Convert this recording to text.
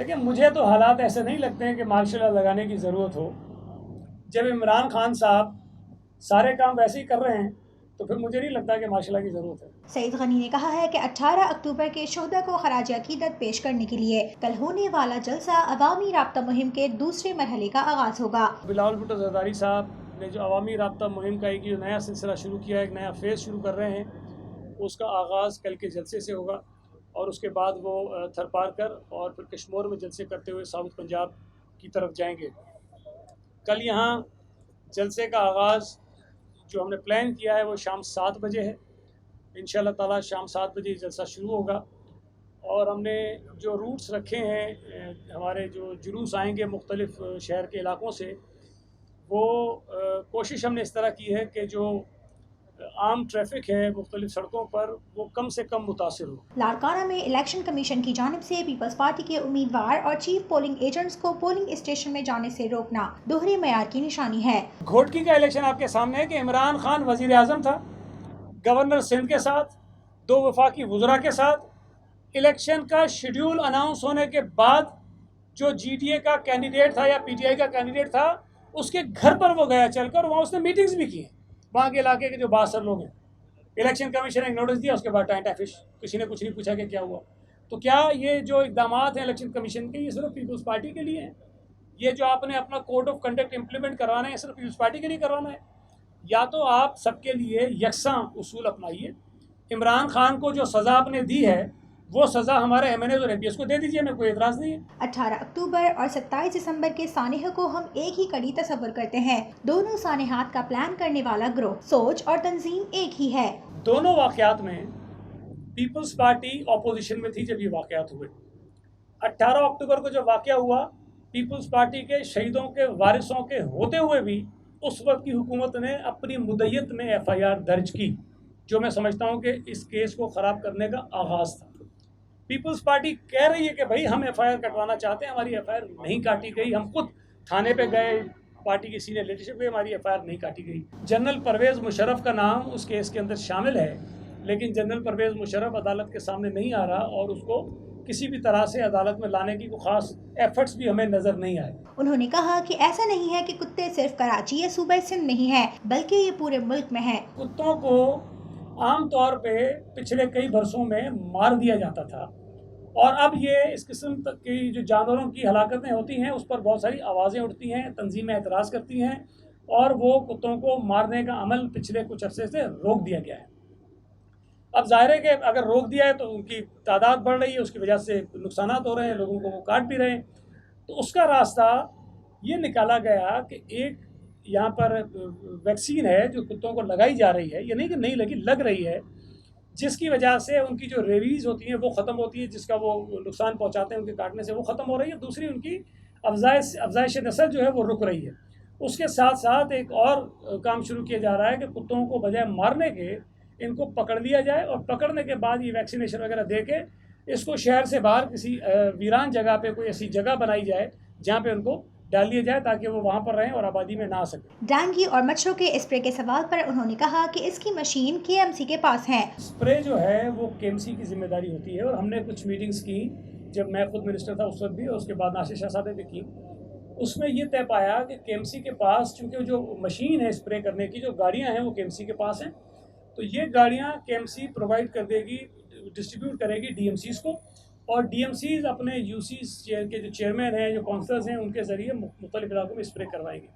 لیکن مجھے تو حالات ایسے نہیں لگتے ہیں کہ مارشل لا لگانے کی ضرورت ہو. جب عمران خان صاحب سارے کام ویسے ہی کر رہے ہیں تو پھر مجھے نہیں لگتا کہ مارشل لا کی ضرورت ہے. سعید غنی نے کہا ہے کہ 18 اکتوبر کے شہداء کو خراج عقیدت پیش کرنے کے لیے کل ہونے والا جلسہ عوامی رابطہ مہم کے دوسرے مرحلے کا آغاز ہوگا. بلاول بھٹو زرداری صاحب نے جو عوامی رابطہ مہم کا ایک نیا سلسلہ شروع کیا ہے، ایک نیا فیز شروع کر رہے ہیں، اس کا آغاز کل کے جلسے سے ہوگا اور اس کے بعد وہ تھرپارکر اور پھر کشمور میں جلسے کرتے ہوئے ساؤتھ پنجاب کی طرف جائیں گے. کل یہاں جلسے کا آغاز جو ہم نے پلان کیا ہے وہ شام 7 بجے ہے. انشاءاللہ تعالی شام 7 بجے جلسہ شروع ہوگا اور ہم نے جو روٹس رکھے ہیں، ہمارے جو جلوس آئیں گے مختلف شہر کے علاقوں سے، وہ کوشش ہم نے اس طرح کی ہے کہ جو عام ٹریفک ہے مختلف سڑکوں پر وہ کم سے کم متاثر ہو. لاڑکانہ میں الیکشن کمیشن کی جانب سے پیپلز پارٹی کے امیدوار اور چیف پولنگ ایجنٹس کو پولنگ اسٹیشن میں جانے سے روکنا دوہرے معیار کی نشانی ہے. گھوٹکی کا الیکشن آپ کے سامنے ہے کہ عمران خان وزیر اعظم تھا، گورنر سندھ کے ساتھ 2 وفاقی وزراء کے ساتھ. الیکشن کا شیڈیول اناؤنس ہونے کے بعد جو جی ڈی اے کا کینڈیڈیٹ تھا یا پی ٹی آئی کا کینڈیڈیٹ تھا، اس کے گھر پر وہ گیا چل کر، وہاں اس نے میٹنگز بھی کی ہیں وہاں کے علاقے کے جو بااثر لوگ ہیں. الیکشن کمیشن نے ایک نوٹس دیا، اس کے بعد ٹائم فش، کسی نے کچھ نہیں پوچھا کہ کیا ہوا. تو کیا یہ جو اقدامات ہیں الیکشن کمیشن کے، یہ صرف پیپلز پارٹی کے لیے ہیں؟ یہ جو آپ نے اپنا کوڈ آف کنڈکٹ امپلیمنٹ کروانا ہے صرف پیپلز پارٹی کے لیے کروانا ہے؟ یا تو آپ سب کے لیے یکساں اصول اپنائیے. عمران خان کو جو سزا آپ نے دی ہے وہ سزا ہمارے ایم این ایز اور ایم پی ایس کو دے دیجیے، ہمیں کوئی اعتراض نہیں ہے. 18 اکتوبر اور 27 دسمبر کے سانحے کو ہم ایک ہی کڑی تصور کرتے ہیں. دونوں سانحات کا پلان کرنے والا گروہ، سوچ اور تنظیم ایک ہی ہے. دونوں واقعات میں پیپلز پارٹی اپوزیشن میں تھی جب یہ واقعات ہوئے. 18 اکتوبر کو جو واقعہ ہوا، پیپلز پارٹی کے شہیدوں کے وارثوں کے ہوتے ہوئے بھی اس وقت کی حکومت نے اپنی مدیت میں ایف آئی آر درج کی، جو میں سمجھتا ہوں کہ اس کیس کو خراب کرنے کا آغاز تھا. پیپلز پارٹی کہہ رہی ہے کہ بھائی ہم ایف آئی آر کٹوانا چاہتے ہیں، ہماری ایف آئی آر نہیں کاٹی گئی. ہم خود تھانے پہ گئے، پارٹی کی سینئر لیڈرشپ پہ، ہماری ایف آئی آر نہیں کاٹی گئی. جنرل پرویز مشرف کا نام اس کیس کے اندر شامل ہے، لیکن جنرل پرویز مشرف عدالت کے سامنے نہیں آ رہا اور اس کو کسی بھی طرح سے عدالت میں لانے کی کوئی خاص ایفرٹس بھی ہمیں نظر نہیں آئے. انہوں نے کہا کہ ایسا نہیں ہے کہ کتے صرف کراچی یا صوبہ سندھ میں ہی ہیں، بلکہ یہ پورے ملک میں ہیں. کتوں کو عام طور پہ پچھلے کئی برسوں میں مار دیا جاتا تھا، اور اب یہ اس قسم کی جو جانوروں کی ہلاکتیں ہوتی ہیں اس پر بہت ساری آوازیں اٹھتی ہیں، تنظیمیں اعتراض کرتی ہیں، اور وہ کتوں کو مارنے کا عمل پچھلے کچھ عرصے سے روک دیا گیا ہے. اب ظاہر ہے کہ اگر روک دیا ہے تو ان کی تعداد بڑھ رہی ہے، اس کی وجہ سے نقصانات ہو رہے ہیں، لوگوں کو وہ کاٹ بھی رہے ہیں. تو اس کا راستہ یہ نکالا گیا کہ ایک یہاں پر ویکسین ہے جو کتوں کو لگائی جا رہی ہے، یہ نہیں کہ نہیں لگی، لگ رہی ہے، جس کی وجہ سے ان کی جو ریویز ہوتی ہیں وہ ختم ہوتی ہے، جس کا وہ نقصان پہنچاتے ہیں ان کے کاٹنے سے وہ ختم ہو رہی ہے. دوسری ان کی افزائش نسل جو ہے وہ رک رہی ہے. اس کے ساتھ ساتھ ایک اور کام شروع کیا جا رہا ہے کہ کتوں کو بجائے مارنے کے ان کو پکڑ لیا جائے، اور پکڑنے کے بعد یہ ویکسینیشن وغیرہ دے کے اس کو شہر سے باہر کسی ویران جگہ پہ کوئی ایسی جگہ بنائی جائے جہاں پہ ان کو ڈال دیا جائے تاکہ وہ وہاں پر رہیں اور آبادی میں نہ آ سکیں. ڈینگی اور مچھروں کے اسپرے کے سوال پر انہوں نے کہا کہ اس کی مشین کے ایم سی کے پاس ہے. اسپرے جو ہے وہ کے ایم سی کی ذمہ داری ہوتی ہے، اور ہم نے کچھ میٹنگز کی جب میں خود منسٹر تھا اس وقت بھی، اور اس کے بعد ناصر شاہ صاحب نے بھی کی. اس میں یہ طے پایا کہ کے ایم سی کے پاس، چونکہ جو مشین ہے اسپرے کرنے کی، جو گاڑیاں ہیں وہ کے ایم سی کے پاس ہیں، تو یہ گاڑیاں کے ایم سی پرووائڈ کر دے گی، ڈسٹریبیوٹ کرے گی ڈی ایم سیز کو، اور ڈی ایم سیز اپنے یو سیز کے جو چیئرمین ہیں، جو کونسلرز ہیں، ان کے ذریعے مختلف علاقوں میں اسپرے کروائیں گے.